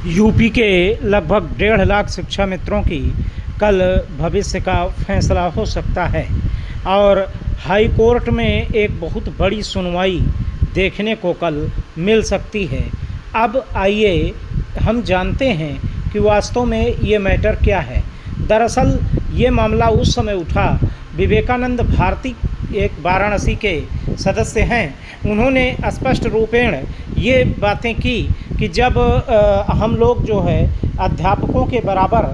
UP के लगभग 1.5 लाख शिक्षा मित्रों की कल भविष्य का फैसला हो सकता है और हाई कोर्ट में एक बहुत बड़ी सुनवाई देखने को कल मिल सकती है। अब आइए हम जानते हैं कि वास्तव में ये मैटर क्या है। दरअसल ये मामला उस समय उठा, विवेकानंद भारती एक वाराणसी के सदस्य हैं। उन्होंने स्पष्ट रूपेण ये बातें की कि जब हम लोग जो है अध्यापकों के बराबर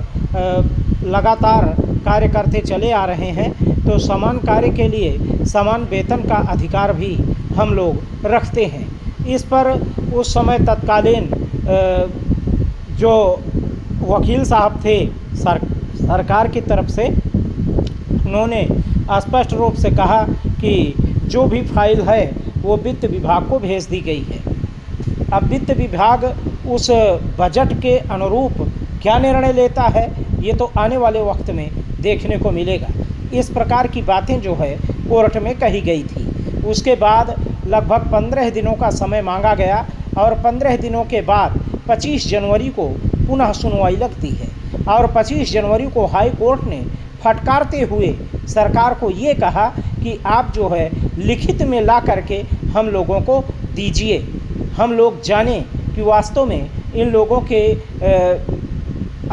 लगातार कार्य करते चले आ रहे हैं, तो समान कार्य के लिए समान वेतन का अधिकार भी हम लोग रखते हैं। इस पर उस समय तत्कालीन जो वकील साहब थे सरकार की तरफ से, उन्होंने स्पष्ट रूप से कहा कि जो भी फाइल है वो वित्त विभाग को भेज दी गई है। अब वित्त विभाग उस बजट के अनुरूप क्या निर्णय लेता है, ये तो आने वाले वक्त में देखने को मिलेगा। इस प्रकार की बातें जो है कोर्ट में कही गई थी। उसके बाद लगभग 15 दिनों का समय मांगा गया और 15 दिनों के बाद 25 जनवरी को पुनः सुनवाई लगती है और 25 जनवरी को हाई कोर्ट ने फटकारते हुए सरकार को ये कहा कि आप जो है लिखित में ला करके हम लोगों को दीजिए, हम लोग जानें कि वास्तव में इन लोगों के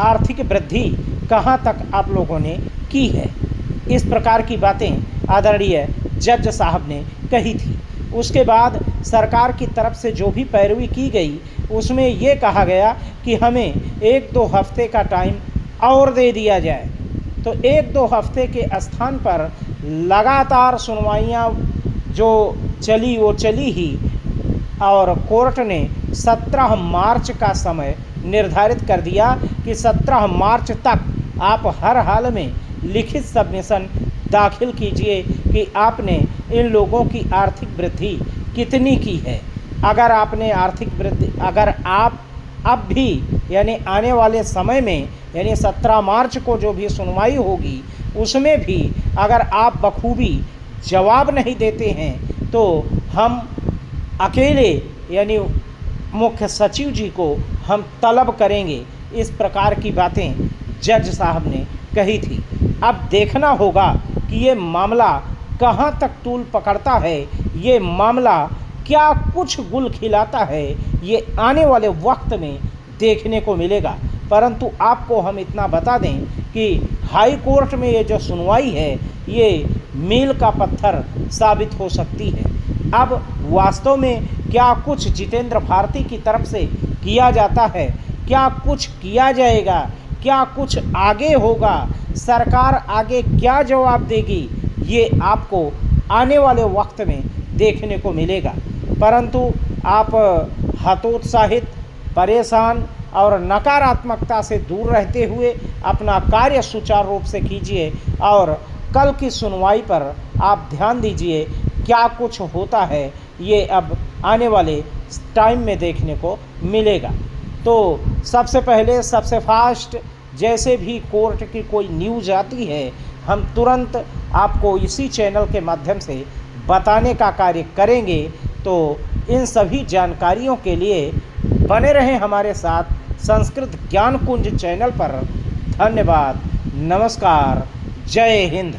आर्थिक वृद्धि कहाँ तक आप लोगों ने की है। इस प्रकार की बातें आदरणीय जज साहब ने कही थी। उसके बाद सरकार की तरफ से जो भी पैरवी की गई उसमें ये कहा गया कि हमें 1-2 हफ्ते का टाइम और दे दिया जाए। तो 1-2 हफ्ते के स्थान पर लगातार सुनवाइयाँ जो चली वो चली ही और कोर्ट ने 17 मार्च का समय निर्धारित कर दिया कि 17 मार्च तक आप हर हाल में लिखित सबमिशन दाखिल कीजिए कि आपने इन लोगों की आर्थिक वृद्धि कितनी की है। अगर आपने आर्थिक वृद्धि, अगर आप अब भी यानी आने वाले समय में यानी 17 मार्च को जो भी सुनवाई होगी उसमें भी अगर आप बखूबी जवाब नहीं देते हैं तो हम अकेले यानी मुख्य सचिव जी को हम तलब करेंगे। इस प्रकार की बातें जज साहब ने कही थी। अब देखना होगा कि ये मामला कहाँ तक तूल पकड़ता है, ये मामला क्या कुछ गुल खिलाता है, ये आने वाले वक्त में देखने को मिलेगा। परंतु आपको हम इतना बता दें कि हाई कोर्ट में ये जो सुनवाई है ये मील का पत्थर साबित हो सकती है। अब वास्तव में क्या कुछ जितेंद्र भारती की तरफ से किया जाता है, क्या कुछ किया जाएगा, क्या कुछ आगे होगा, सरकार आगे क्या जवाब देगी, ये आपको आने वाले वक्त में देखने को मिलेगा। परंतु आप हतोत्साहित, परेशान और नकारात्मकता से दूर रहते हुए अपना कार्य सुचारू रूप से कीजिए और कल की सुनवाई पर आप ध्यान दीजिए। क्या कुछ होता है ये अब आने वाले टाइम में देखने को मिलेगा। तो सबसे पहले सबसे फास्ट जैसे भी कोर्ट की कोई न्यूज़ आती है हम तुरंत आपको इसी चैनल के माध्यम से बताने का कार्य करेंगे। तो इन सभी जानकारियों के लिए बने रहें हमारे साथ संस्कृत ज्ञान कुंज चैनल पर। धन्यवाद, नमस्कार, जय हिंद।